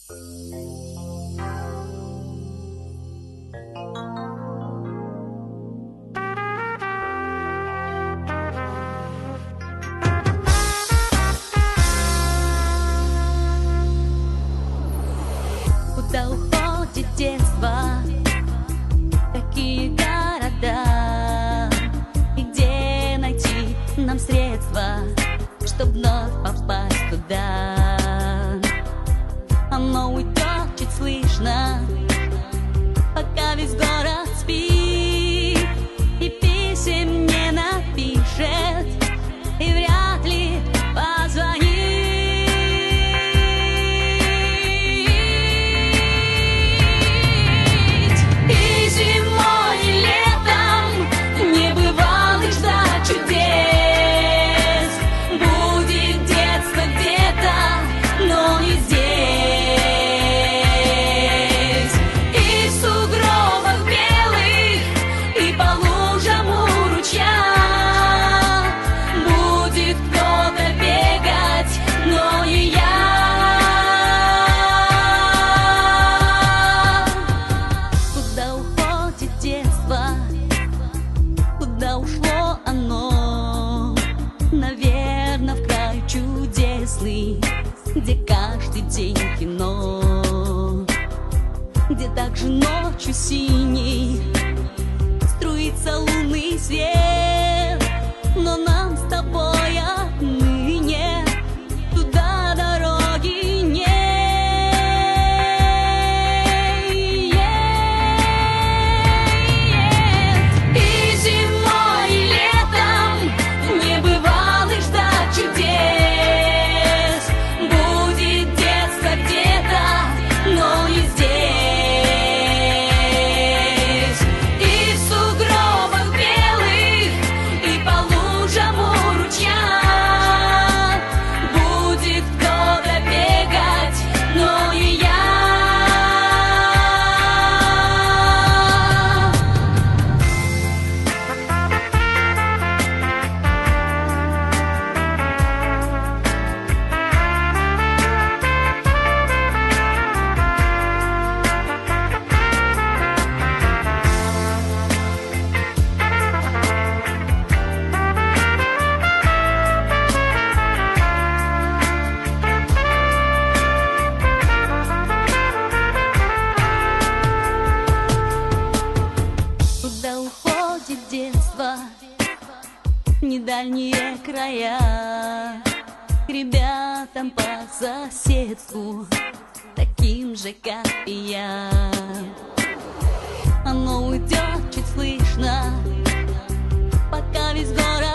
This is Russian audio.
Куда уходит детство, какие города, и где найти нам средства, чтоб вновь попасть туда. Оно уйдет чуть слышно, пока весь город спит, и писем не напишет, и вряд ли позвонит. Куда ушло оно? Наверно, в край чудесный, где каждый день кино, где также ночью синий струится лунный свет. Но нам с тобой отныне туда дороги нет. Детство, недальние края, к ребятам по соседству, таким же, как и я. Оно уйдет чуть слышно, пока весь город